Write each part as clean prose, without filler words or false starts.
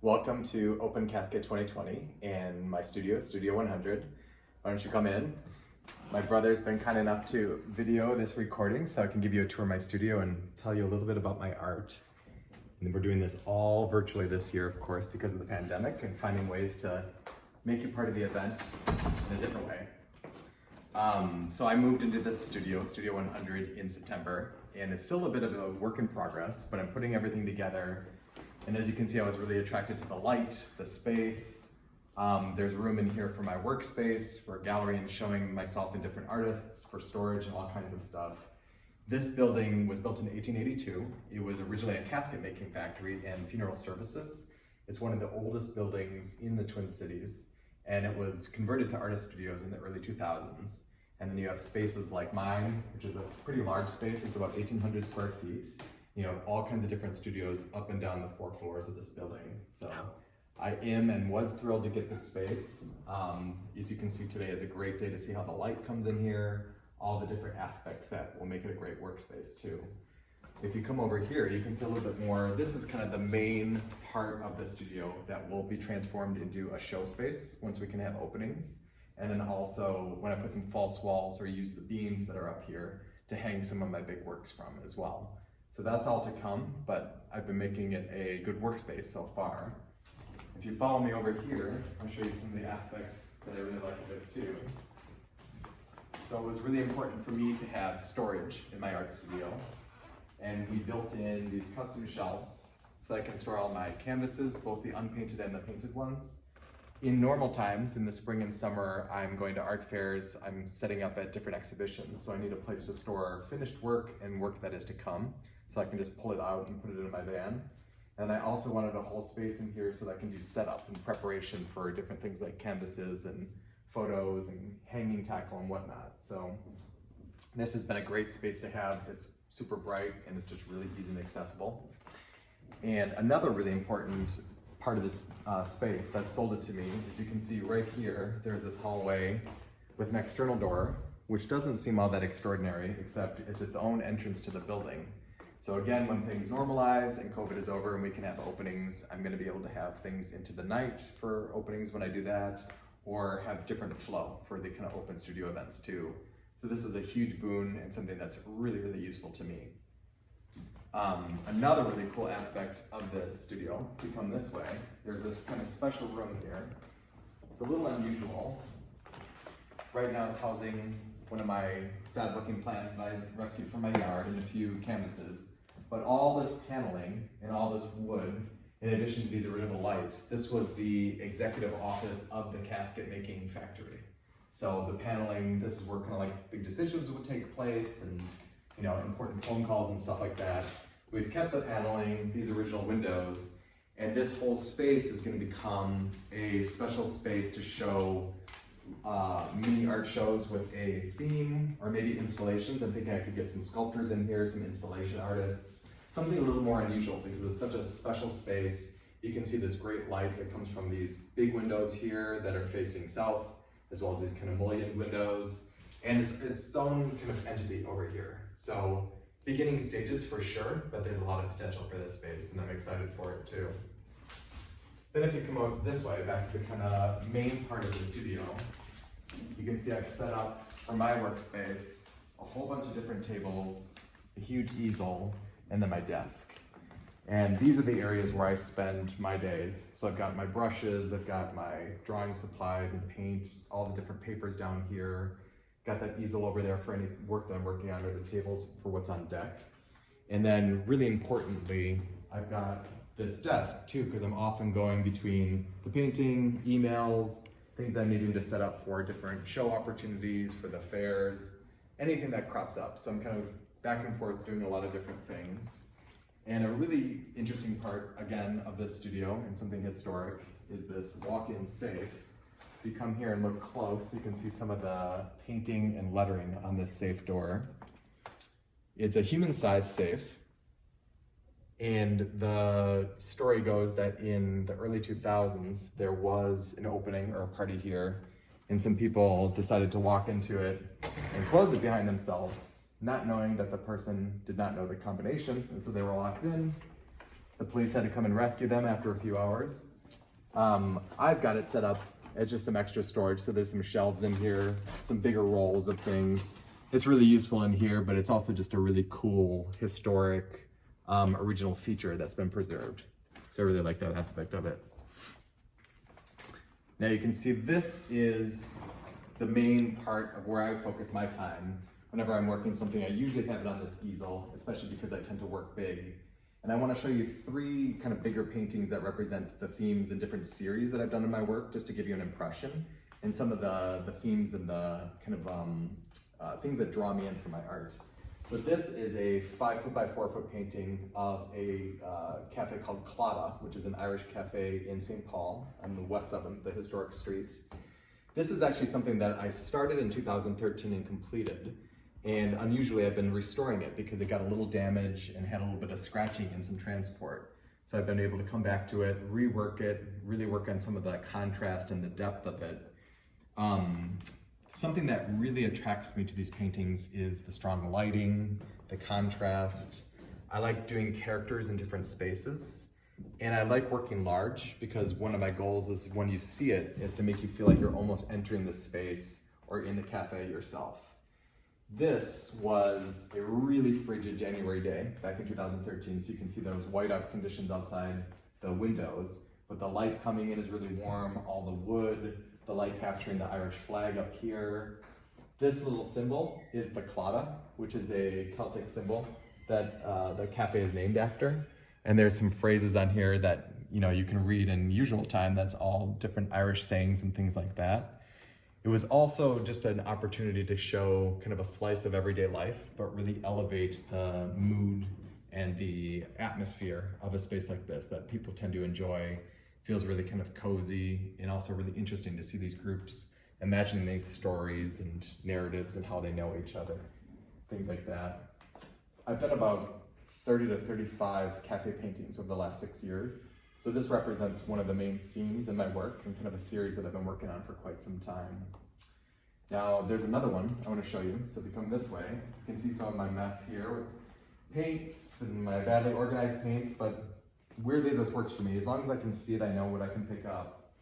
Welcome to Open Casket 2020 and my studio, Studio 100. Why don't you come in? My brother's been kind enough to video this recording so I can give you a tour of my studio and tell you a little bit about my art. And we're doing this all virtually this year, of course, because of the pandemic and finding ways to make you part of the event in a different way. So I moved into this studio, Studio 100, in September, and it's still a bit of a work in progress, but I'm putting everything together. And as you can see, I was really attracted to the light, the space. There's room in here for my workspace, for a gallery and showing myself and different artists, for storage and all kinds of stuff. This building was built in 1882. It was originally a casket making factory and funeral services. It's one of the oldest buildings in the Twin Cities, and it was converted to artist studios in the early 2000s. And then you have spaces like mine, which is a pretty large space. It's about 1,800 square feet. You know, all kinds of different studios up and down the 4 floors of this building. So I am and was thrilled to get this space. As you can see, today is a great day to see how the light comes in here, all the different aspects that will make it a great workspace too. If you come over here, you can see a little bit more. This is kind of the main part of the studio that will be transformed into a show space once we can have openings. And then also when I put some false walls or use the beams that are up here to hang some of my big works from as well. So that's all to come, but I've been making it a good workspace so far. If you follow me over here, I'll show you some of the aspects that I really like of it too. So it was really important for me to have storage in my art studio, and we built in these custom shelves so that I can store all my canvases, both the unpainted and the painted ones. In normal times, in the spring and summer, I'm going to art fairs, I'm setting up at different exhibitions, so I need a place to store finished work and work that is to come, so I can just pull it out and put it in my van. And I also wanted a whole space in here so that I can do setup and preparation for different things like canvases and photos and hanging tackle and whatnot. So this has been a great space to have. It's super bright and it's just really easy and accessible. And another really important part of this space that sold it to me is you can see right here, there's this hallway with an external door, which doesn't seem all that extraordinary, except it's its own entrance to the building. So again, when things normalize and COVID is over and we can have openings, I'm gonna be able to have things into the night for openings when I do that, or have different flow for the kind of open studio events too. So this is a huge boon and something that's really, really useful to me. Another really cool aspect of this studio, if you come this way, there's this kind of special room here. It's a little unusual. Right now it's housing one of my sad looking plants that I rescued from my yard and a few canvases. But all this paneling and all this wood, in addition to these original lights, this was the executive office of the casket making factory. So the paneling, this is where kind of like big decisions would take place and important phone calls and stuff like that. We've kept the paneling, these original windows, and this whole space is going to become a special space to show mini art shows with a theme or maybe installations. I'm thinking I could get some sculptors in here, some installation artists, something a little more unusual because it's such a special space. You can see this great light that comes from these big windows here that are facing south, as well as these kind of mullioned windows. And it's its own kind of entity over here. So beginning stages for sure, but there's a lot of potential for this space and I'm excited for it too. Then if you come over this way, back to the kind of main part of the studio, you can see I've set up for my workspace a whole bunch of different tables, a huge easel, and then my desk. And these are the areas where I spend my days. So I've got my brushes, I've got my drawing supplies and paint, all the different papers down here. Got that easel over there for any work that I'm working on, or the tables for what's on deck. And then really importantly, I've got this desk too, because I'm often going between the painting, emails, things I'm needing to set up for different show opportunities, for the fairs, anything that crops up. So I'm kind of back and forth doing a lot of different things. And a really interesting part, again, of this studio and something historic is this walk-in safe. If you come here and look close, you can see some of the painting and lettering on this safe door. It's a human-sized safe. And the story goes that in the early 2000s, there was an opening or a party here, and some people decided to walk into it and close it behind themselves, not knowing that the person did not know the combination, and so they were locked in. The police had to come and rescue them after a few hours. I've got it set up as just some extra storage. So there's some shelves in here, some bigger rolls of things. It's really useful in here, but it's also just a really cool, historic, original feature that's been preserved. So I really like that aspect of it. Now you can see this is the main part of where I focus my time. Whenever I'm working something, I usually have it on this easel, especially because I tend to work big. And I want to show you 3 kind of bigger paintings that represent the themes in different series that I've done in my work, just to give you an impression, and some of the themes and the kind of things that draw me in for my art. So this is a 5 foot by 4 foot painting of a cafe called Claddagh, which is an Irish cafe in St. Paul on the West 7th, the historic street. This is actually something that I started in 2013 and completed. And unusually I've been restoring it because it got a little damage and had a little bit of scratching and some transport. So I've been able to come back to it, rework it, really work on some of the contrast and the depth of it. Something that really attracts me to these paintings is the strong lighting, the contrast. I like doing characters in different spaces. And I like working large because one of my goals is when you see it is to make you feel like you're almost entering the space or in the cafe yourself. This was a really frigid January day back in 2013, so you can see those whiteout conditions outside the windows, but the light coming in is really warm, all the wood, the light capturing the Irish flag up here. This little symbol is the Claddagh, which is a Celtic symbol that the cafe is named after. And there's some phrases on here that you can read in usual time. That's all different Irish sayings and things like that. It was also just an opportunity to show kind of a slice of everyday life, but really elevate the mood and the atmosphere of a space like this that people tend to enjoy. Feels really kind of cozy and also really interesting to see these groups imagining these stories and narratives and how they know each other, things like that. I've done about 30 to 35 cafe paintings over the last 6 years. So this represents one of the main themes in my work and kind of a series that I've been working on for quite some time. Now there's another one I want to show you. So if you come this way, you can see some of my mess here with paints and my badly organized paints, but weirdly this works for me. As long as I can see it, I know what I can pick up.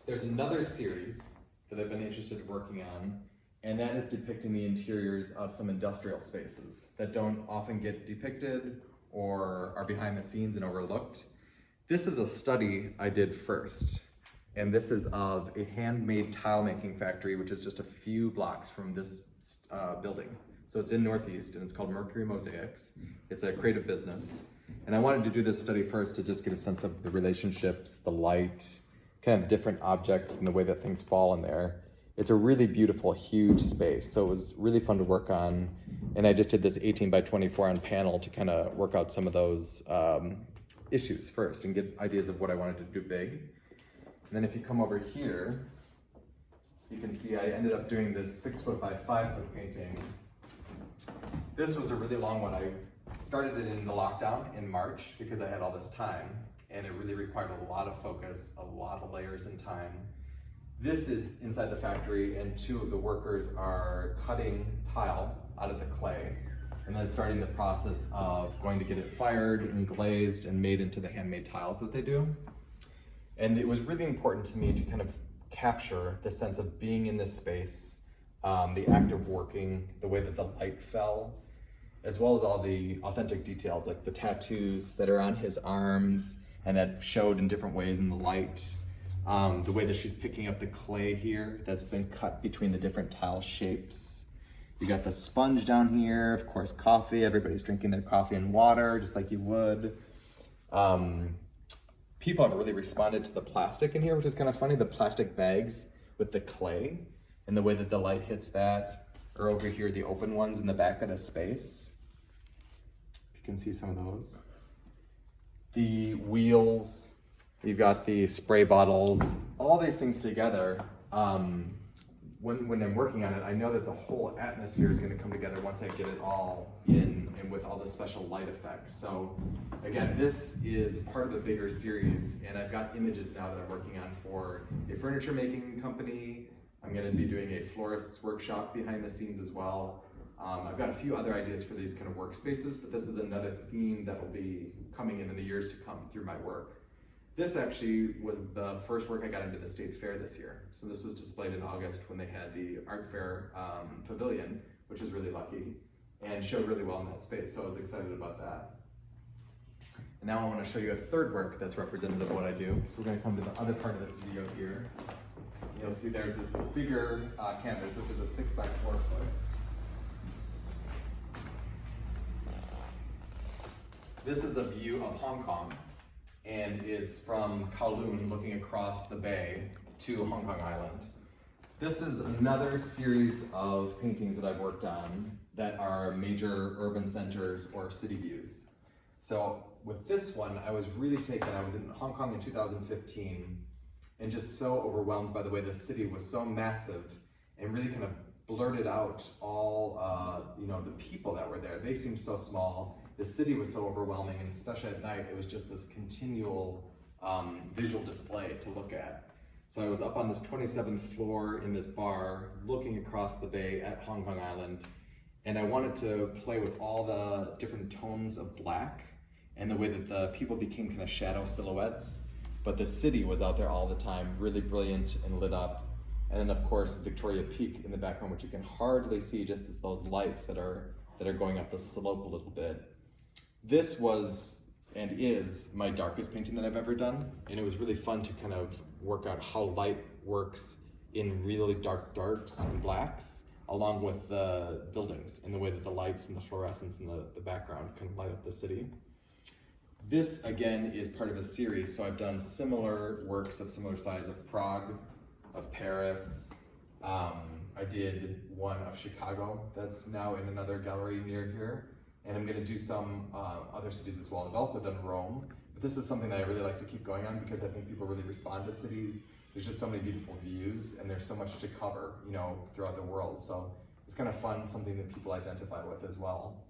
There's another series that I've been interested in working on, and that is depicting the interiors of some industrial spaces that don't often get depicted or are behind the scenes and overlooked. This is a study I did first, and this is of a handmade tile making factory, which is just a few blocks from this building. So it's in Northeast, and it's called Mercury Mosaics. It's a creative business. And I wanted to do this study first to just get a sense of the relationships, the light, kind of different objects and the way that things fall in there. It's a really beautiful, huge space. So it was really fun to work on. And I just did this 18 by 24 on panel to kind of work out some of those issues first and get ideas of what I wanted to do big. And then if you come over here, you can see I ended up doing this 6 foot by 5 foot painting. This was a really long one. I started it in the lockdown in March because I had all this time, and it really required a lot of focus, a lot of layers and time. This is inside the factory, and 2 of the workers are cutting tile out of the clay and then starting the process of going to get it fired and glazed and made into the handmade tiles that they do. And it was really important to me to kind of capture the sense of being in this space, the act of working, the way that the light fell, as well as all the authentic details like the tattoos that are on his arms and that showed in different ways in the light. The way that she's picking up the clay here that's been cut between the different tile shapes. You got the sponge down here, of course coffee, everybody's drinking their coffee and water just like you would. People have really responded to the plastic in here, which is kind of funny, the plastic bags with the clay and the way that the light hits that, or over here the open ones in the back of the space. You can see some of those. The wheels, you've got the spray bottles, all these things together. When I'm working on it, I know that the whole atmosphere is going to come together once I get it all in and with all the special light effects. So again, this is part of a bigger series, and I've got images now that I'm working on for a furniture making company. I'm going to be doing a florist's workshop behind the scenes as well. I've got a few other ideas for these kind of workspaces, but this is another theme that will be coming in the years to come through my work. This actually was the first work I got into the state fair this year. So this was displayed in August when they had the art fair pavilion, which was really lucky, and showed really well in that space. So I was excited about that. And now I want to show you a third work that's representative of what I do. So we're going to come to the other part of the studio here. You'll see there's this bigger canvas, which is a 6 by 4 foot. This is a view of Hong Kong, and is from Kowloon looking across the bay to Hong Kong Island. This is another series of paintings that I've worked on that are major urban centers or city views. So with this one, I was really taken. I was in Hong Kong in 2015 and just so overwhelmed by the way the city was so massive and really kind of blurted out all the people that were there. They seemed so small. The city was so overwhelming, and especially at night, it was just this continual visual display to look at. So I was up on this 27th floor in this bar, looking across the bay at Hong Kong Island, and I wanted to play with all the different tones of black and the way that the people became kind of shadow silhouettes, but the city was out there all the time, really brilliant and lit up. And then of course, Victoria Peak in the background, which you can hardly see just as those lights that are going up the slope a little bit. This was and is my darkest painting that I've ever done, and it was really fun to kind of work out how light works in really dark darks and blacks, along with the buildings and the way that the lights and the fluorescence in the background kind of light up the city. This again is part of a series, so I've done similar works of similar size of Prague, of Paris. I did one of Chicago that's now in another gallery near here. And I'm going to do some other cities as well. I've also done Rome, but this is something that I really like to keep going on because I think people really respond to cities. There's just so many beautiful views, and there's so much to cover, throughout the world. So it's kind of fun, something that people identify with as well.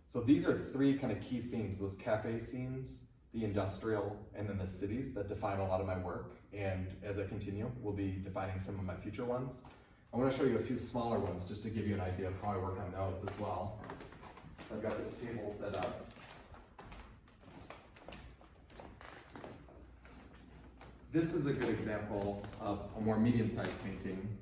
So these are three kind of key themes: those cafe scenes, the industrial, and then the cities that define a lot of my work. And as I continue, we'll be defining some of my future ones. I want to show you a few smaller ones just to give you an idea of how I work on those as well. I've got this table set up. This is a good example of a more medium-sized painting.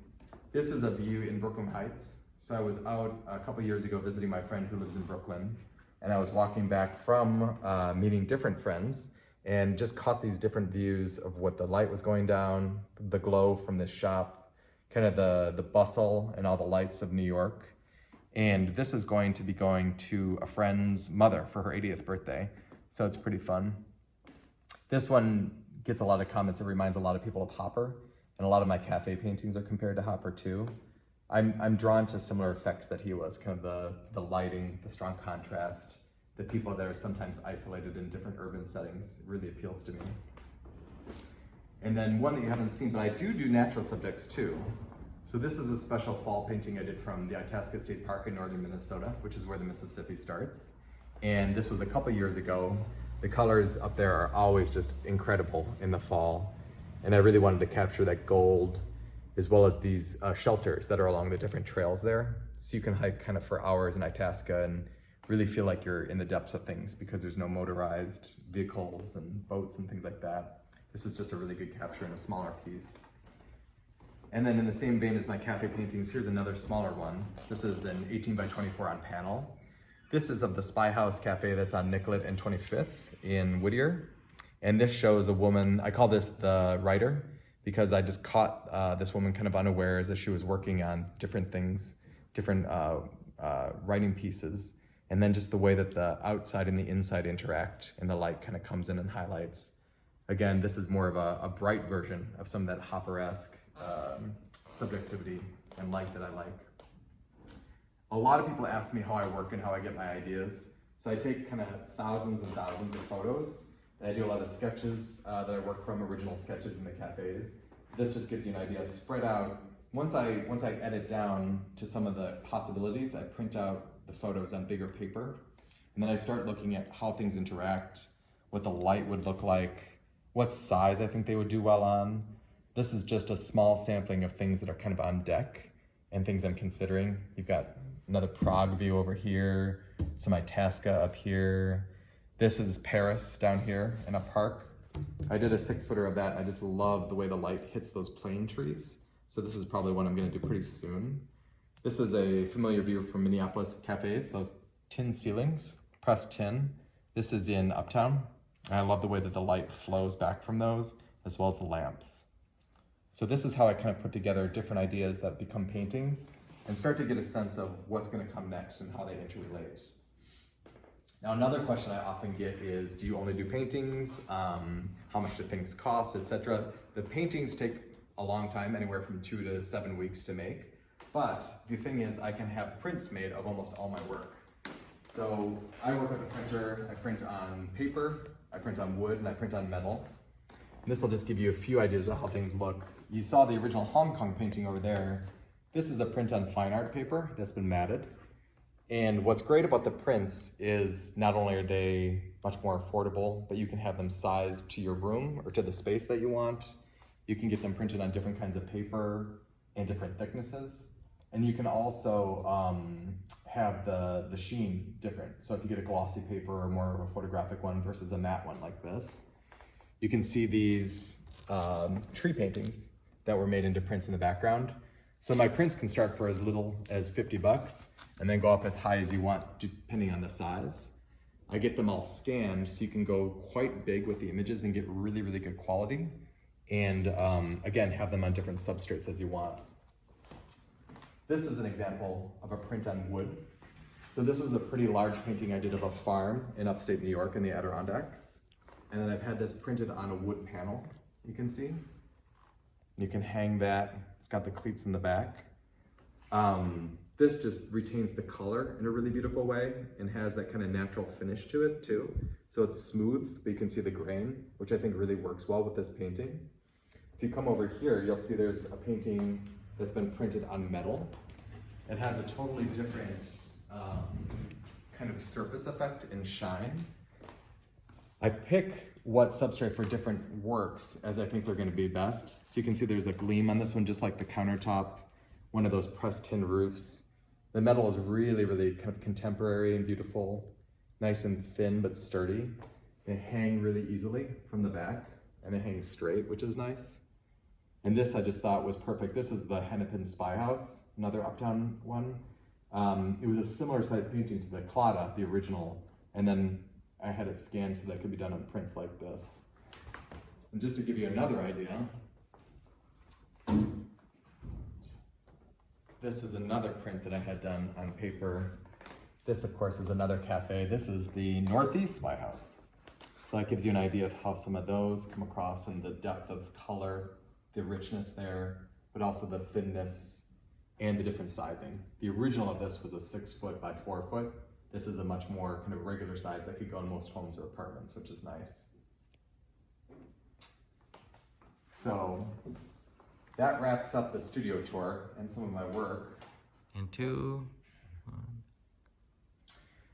This is a view in Brooklyn Heights. So I was out a couple years ago visiting my friend who lives in Brooklyn, and I was walking back from meeting different friends and just caught these different views of what the light was going down, the glow from this shop, kind of the bustle and all the lights of New York. And this is going to be going to a friend's mother for her 80th birthday. So it's pretty fun. This one gets a lot of comments. It reminds a lot of people of Hopper. And a lot of my cafe paintings are compared to Hopper too. I'm drawn to similar effects that he was, kind of the lighting, the strong contrast, the people that are sometimes isolated in different urban settings. It really appeals to me. And then one that you haven't seen, but I do natural subjects too. So this is a special fall painting I did from the Itasca State Park in northern Minnesota, which is where the Mississippi starts. And this was a couple years ago. The colors up there are always just incredible in the fall. And I really wanted to capture that gold, as well as these shelters that are along the different trails there. So you can hike kind of for hours in Itasca and really feel like you're in the depths of things because there's no motorized vehicles and boats and things like that. This is just a really good capture in a smaller piece. And then in the same vein as my cafe paintings, here's another smaller one. This is an 18 by 24 on panel. This is of the Spy House Cafe that's on Nicollet and 25th in Whittier. And this shows a woman, I call this the writer, because I just caught this woman kind of unawares as she was working on different things, different writing pieces. And then just the way that the outside and the inside interact and the light kind of comes in and highlights. Again, this is more of a bright version of some of that Hopper-esque subjectivity and light that I like. A lot of people ask me how I work and how I get my ideas. So I take kind of thousands and thousands of photos, and I do a lot of sketches that I work from, original sketches in the cafes. This just gives you an idea of spread out. Once I edit down to some of the possibilities, I print out the photos on bigger paper, and then I start looking at how things interact, what the light would look like, what size I think they would do well on. This is just a small sampling of things that are kind of on deck and things I'm considering. You've got another Prague view over here, some Itasca up here. This is Paris down here in a park. I did a 6-footer of that, and I just love the way the light hits those plane trees. So this is probably one I'm gonna do pretty soon. This is a familiar view from Minneapolis cafes, those tin ceilings, pressed tin. This is in Uptown. And I love the way that the light flows back from those, as well as the lamps. So this is how I kind of put together different ideas that become paintings and start to get a sense of what's gonna come next and how they interrelate. Now, another question I often get is, do you only do paintings? How much do things cost, etc.? The paintings take a long time, anywhere from 2 to 7 weeks to make. But the thing is, I can have prints made of almost all my work. So I work with a printer, I print on paper, I print on wood, and I print on metal. And this will just give you a few ideas of how things look. You saw the original Hong Kong painting over there. This is a print on fine art paper that's been matted. And what's great about the prints is not only are they much more affordable, but you can have them sized to your room or to the space that you want. You can get them printed on different kinds of paper and different thicknesses. And you can also have the sheen different. So if you get a glossy paper or more of a photographic one versus a matte one like this, you can see these tree paintings that were made into prints in the background. So my prints can start for as little as $50 and then go up as high as you want depending on the size. I get them all scanned so you can go quite big with the images and get really, really good quality. And again, have them on different substrates as you want. This is an example of a print on wood. So this was a pretty large painting I did of a farm in upstate New York in the Adirondacks. And then I've had this printed on a wood panel, you can see. You can hang that, it's got the cleats in the back. This just retains the color in a really beautiful way and has that kind of natural finish to it too. So it's smooth, but you can see the grain, which I think really works well with this painting. If you come over here, you'll see there's a painting that's been printed on metal. It has a totally different kind of surface effect and shine. I pick what substrate for different works as I think they're gonna be best. So you can see there's a gleam on this one, just like the countertop, one of those pressed tin roofs. The metal is really, really kind of contemporary and beautiful, nice and thin but sturdy. They hang really easily from the back and they hang straight, which is nice. And this I just thought was perfect. This is the Hennepin Spy House, another Uptown one. It was a similar size painting to the Clada, the original, and then I had it scanned so that it could be done on prints like this. And just to give you another idea, this is another print that I had done on paper. This, of course, is another cafe. This is the Northeast Spy House. So that gives you an idea of how some of those come across and the depth of color, the richness there, but also the thinness and the different sizing. The original of this was a 6-foot by 4-foot. This is a much more kind of regular size that could go in most homes or apartments, which is nice. So that wraps up the studio tour and some of my work. And 2, 1.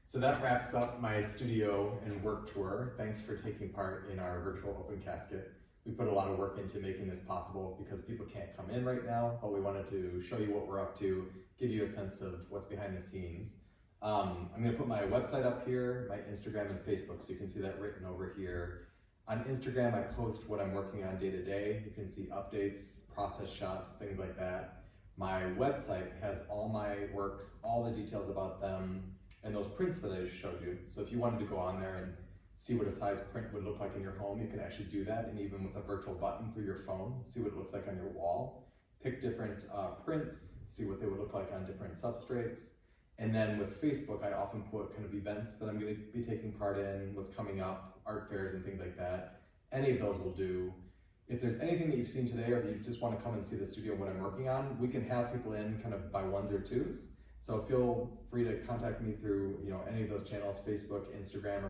So that wraps up my studio and work tour. Thanks for taking part in our virtual open casket. We put a lot of work into making this possible because people can't come in right now, but we wanted to show you what we're up to, give you a sense of what's behind the scenes. I'm gonna put my website up here, my Instagram and Facebook, so you can see that written over here. On Instagram, I post what I'm working on day to day. You can see updates, process shots, things like that. My website has all my works, all the details about them, and those prints that I just showed you. So if you wanted to go on there and see what a size print would look like in your home, you can actually do that, and even with a virtual button through your phone, see what it looks like on your wall. Pick different prints, see what they would look like on different substrates. And then with Facebook, I often put kind of events that I'm going to be taking part in, what's coming up, art fairs and things like that. Any of those will do. If there's anything that you've seen today, or if you just want to come and see the studio, what I'm working on, we can have people in kind of by 1s or 2s. So feel free to contact me through any of those channels, Facebook, Instagram,